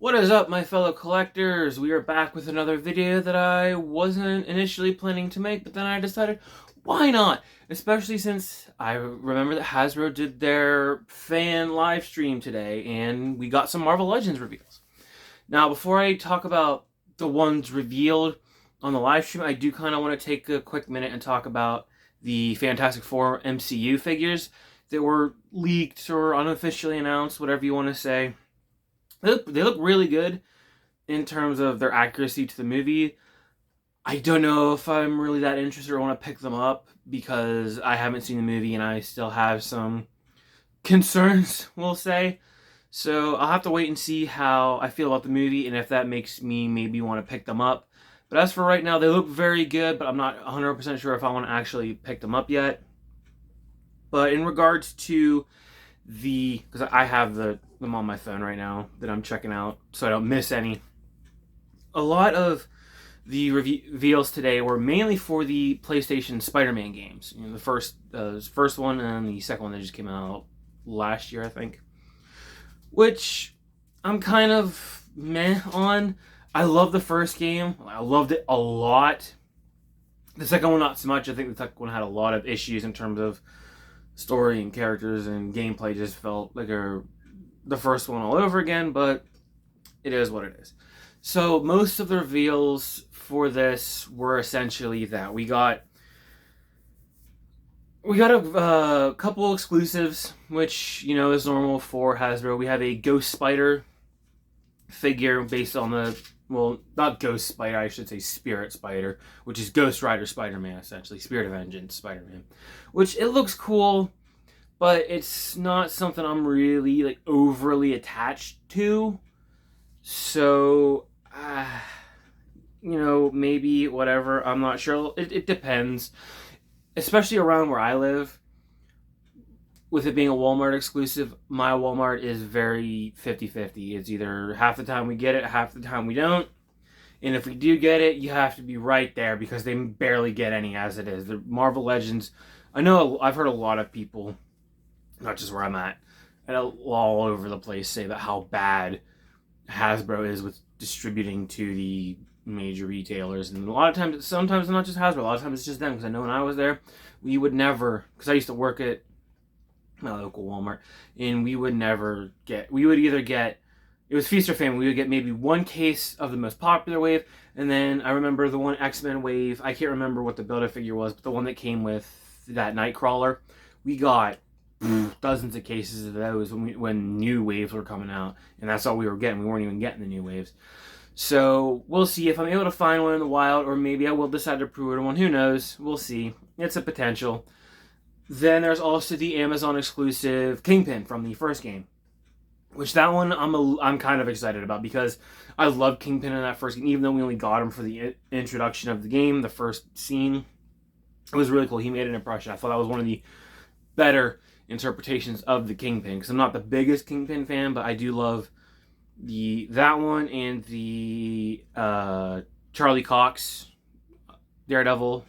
What is up, my fellow collectors? We are back with another video that I wasn't initially planning to make, but then I decided, why not? Especially since I remember that Hasbro did their fan live stream today, and we got some Marvel Legends reveals. Now, before I talk about the ones revealed on the live stream, I do kind of want to take a quick minute and talk about the Fantastic Four MCU figures that were leaked or unofficially announced, whatever you want to say. They look really good in terms of their accuracy to the movie. I don't know if I'm really that interested or want to pick them up because I haven't seen the movie and I still have some concerns, we'll say. So I'll have to wait and see how I feel about the movie and if that makes me maybe want to pick them up. But as for right now, they look very good, but I'm not 100% sure if I want to actually pick them up yet. But in regards to because I have them on my phone right now that I'm checking out so I don't miss any. A lot of the reveals today were mainly for the PlayStation Spider-Man games. You know, the first one and the second one that just came out last year, I think. Which I'm kind of meh on. I love the first game. I loved it a lot. The second one, not so much. I think the second one had a lot of issues in terms of story and characters and gameplay. Just felt like the first one all over again, but it is what it is. So most of the reveals for this were essentially that we got a couple exclusives, which is normal for Hasbro. We have a Ghost Spider figure based on not Ghost Spider, I should say Spirit Spider, which is Ghost Rider Spider-Man, essentially. Spirit of Vengeance Spider-Man. Which, it looks cool, but it's not something I'm really, overly attached to. So, maybe, whatever, I'm not sure. It depends. Especially around where I live. With it being a Walmart exclusive, my Walmart is very 50-50. It's either half the time we get it, half the time we don't. And if we do get it, you have to be right there because they barely get any as it is. The Marvel Legends, I know I've heard a lot of people, not just where I'm at, and all over the place say about how bad Hasbro is with distributing to the major retailers. And a lot of times, sometimes it's not just Hasbro, a lot of times it's just them. Because I know when I was there, we would never, because I used to work at my local Walmart, and we would either get, it was feast or famine, we would get maybe one case of the most popular wave, and then I remember the one X-Men wave, I can't remember what the Build-A-Figure was, but the one that came with that Nightcrawler, we got dozens of cases of those when new waves were coming out, and that's all we were getting. We weren't even getting the new waves. So we'll see if I'm able to find one in the wild, or maybe I will decide to pre-order one. Who knows? We'll see. It's a potential. Then there's also the Amazon exclusive Kingpin from the first game, which that one I'm kind of excited about because I love Kingpin in that first game. Even though we only got him for the introduction of the game, the first scene, it was really cool. He made an impression. I thought that was one of the better interpretations of the Kingpin because I'm not the biggest Kingpin fan, but I do love that one and the Charlie Cox Daredevil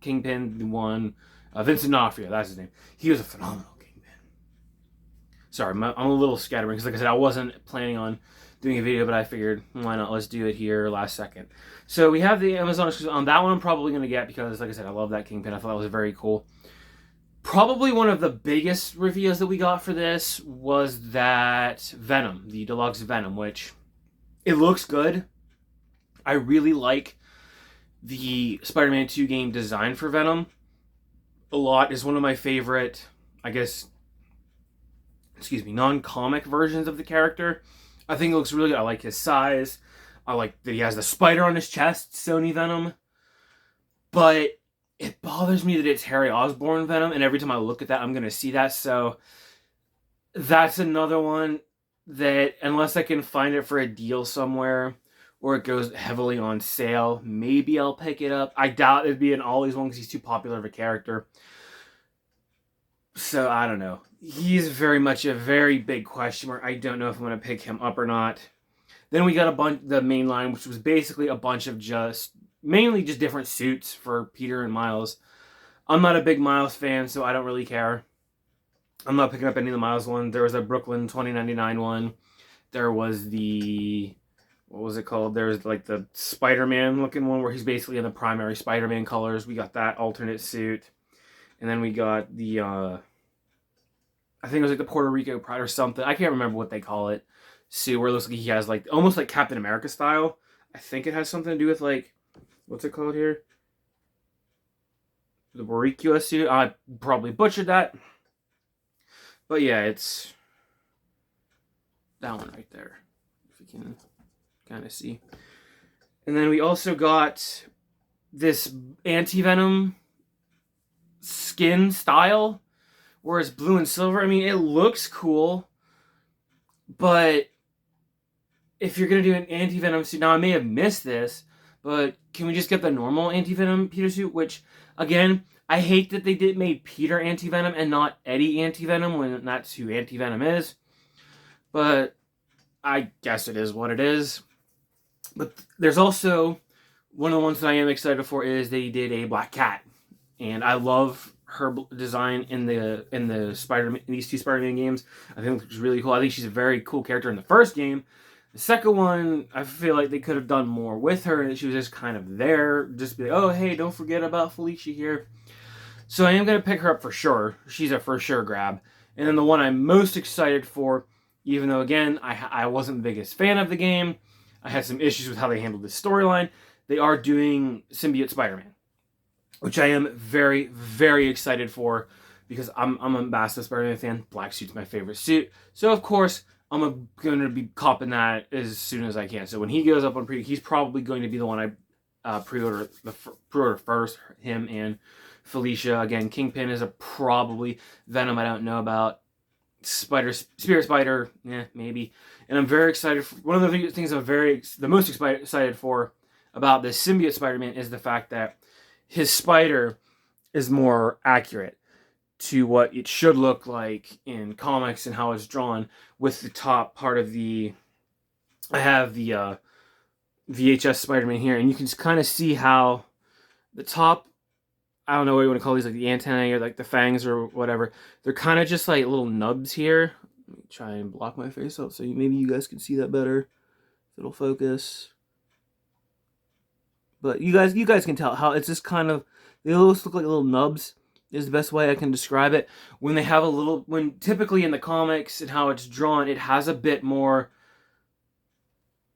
Kingpin, the one. Vincent D'Onofrio, that's his name. He was a phenomenal Kingpin. Sorry, I'm a little scatterbrained because, like I said, I wasn't planning on doing a video, but I figured, why not? Let's do it here last second. So we have the Amazon exclusive. On that one, I'm probably going to get because, like I said, I love that Kingpin. I thought that was very cool. Probably one of the biggest reveals that we got for this was that Venom, the deluxe Venom, which it looks good. I really like the Spider-Man 2 game design for Venom a lot. Is one of my favorite, non-comic versions of the character. I think it looks really good. I like his size. I like that he has the spider on his chest, Sony Venom. But it bothers me that it's Harry Osborn Venom, and every time I look at that, I'm going to see that. So that's another one that, unless I can find it for a deal somewhere, or it goes heavily on sale, maybe I'll pick it up. I doubt it'd be an Ollie's one because he's too popular of a character. So, I don't know. He's very much a very big question mark. I don't know if I'm going to pick him up or not. Then we got the main line, which was basically a bunch of mainly just different suits for Peter and Miles. I'm not a big Miles fan, so I don't really care. I'm not picking up any of the Miles ones. There was a Brooklyn 2099 one. There was the, what was it called? There's like the Spider-Man looking one where he's basically in the primary Spider-Man colors. We got that alternate suit. And then we got the, I think it was like the Puerto Rico Pride or something. I can't remember what they call it. Suit where it looks like he has like, almost like Captain America style. I think it has something to do with like, what's it called here? The Boricua suit. I probably butchered that. But yeah, it's that one right there. If you can kind of see. And then we also got this anti-venom skin style where it's blue and silver. I mean, it looks cool, but if you're going to do an anti-venom suit, now I may have missed this, but can we just get the normal anti-venom Peter suit? Which, again, I hate that they made Peter anti-venom and not Eddie anti-venom when that's who anti-venom is. But I guess it is what it is. But there's also, one of the ones that I am excited for is they did a Black Cat. And I love her design in these two Spider-Man games. I think it looks really cool. I think she's a very cool character in the first game. The second one, I feel like they could have done more with her, and she was just kind of there, just be like, oh, hey, don't forget about Felicia here. So I am going to pick her up for sure. She's a for sure grab. And then the one I'm most excited for, even though, again, I wasn't the biggest fan of the game, I had some issues with how they handled this storyline, they are doing Symbiote Spider-Man, which I am very, very excited for, because I'm a massive Spider-Man fan. Black suit's my favorite suit. So, of course, I'm going to be copping that as soon as I can. So when he goes up on pre, he's probably going to be the one I pre-order first. Him and Felicia. Again, Kingpin is a probably. Venom I don't know about. Spirit Spider, maybe. And I'm very excited. One of the things the most excited for about this Symbiote Spider-Man is the fact that his spider is more accurate to what it should look like in comics and how it's drawn, with the top part of I have the VHS Spider-Man here, and you can just kind of see how the top, I don't know what you want to call these, like the antennae or like the fangs or whatever, they're kind of just like little nubs here. Let me try and block my face out so maybe you guys can see that better. If it'll focus. But you guys can tell how it's just kind of, they almost look like little nubs, is the best way I can describe it. When they have when typically in the comics and how it's drawn, it has a bit more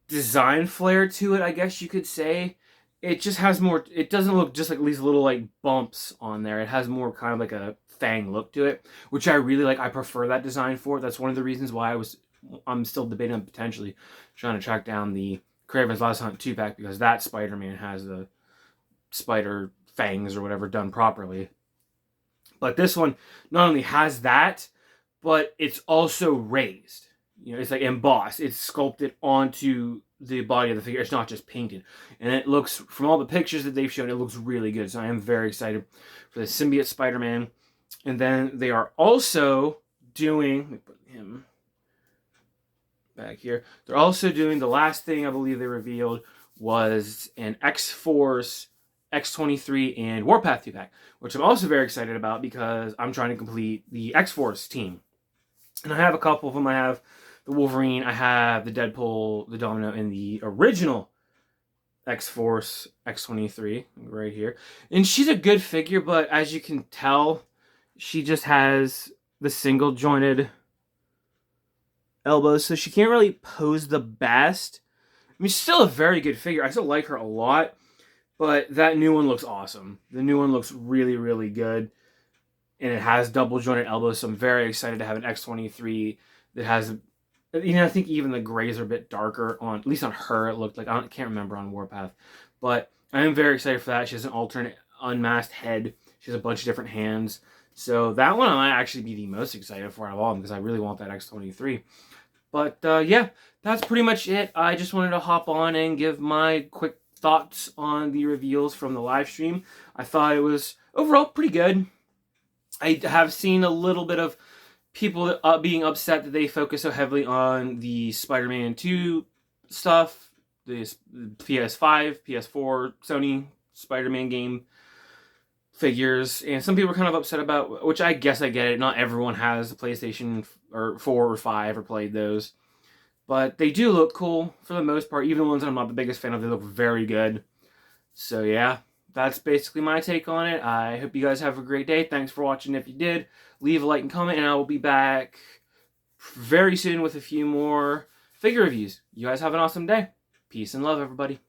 design flair to it, I guess you could say. It just has more, it doesn't look just like these little like bumps on there. It has more kind of like a fang look to it, which I really like. I prefer that design for it. That's one of the reasons why I'm still debating on potentially trying to track down the Kraven's Last Hunt 2-pack, because that Spider-Man has the spider fangs or whatever done properly. But this one not only has that, but it's also raised. You know, it's like embossed. It's sculpted onto the body of the figure. It's not just painted. And it looks, from all the pictures that they've shown, it looks really good. So I am very excited for the Symbiote Spider-Man. And then they are also doing, let me put him back here. They're also doing, the last thing I believe they revealed was an X-Force, X-23, and Warpath 2-pack, which I'm also very excited about because I'm trying to complete the X-Force team. And I have a couple of them. I have the Wolverine, I have the Deadpool, the Domino, and the original X-Force, X-23, right here. And she's a good figure, but as you can tell, she just has the single jointed elbows, so she can't really pose the best. I mean, she's still a very good figure. I still like her a lot, but that new one looks awesome. The new one looks really, really good, and it has double jointed elbows, so I'm very excited to have an X-23 that has, you know, I think even the grays are a bit darker on, at least on her, it looked like. I can't remember on Warpath, but I am very excited for that. She has an alternate unmasked head. She has a bunch of different hands. So that one I might actually be the most excited for out of all of them, because I really want that X-23. But yeah, that's pretty much it. I just wanted to hop on and give my quick thoughts on the reveals from the live stream. I thought it was overall pretty good. I have seen a little bit of people being upset that they focus so heavily on the Spider-Man 2 stuff, the PS5, PS4, Sony Spider-Man game figures, and some people are kind of upset about, which I guess I get it. Not everyone has a PlayStation or 4 or 5 or played those. But they do look cool for the most part. Even the ones that I'm not the biggest fan of, they look very good. So yeah, that's basically my take on it. I hope you guys have a great day. Thanks for watching. If you did, leave a like and comment, and I will be back very soon with a few more figure reviews. You guys have an awesome day. Peace and love, everybody.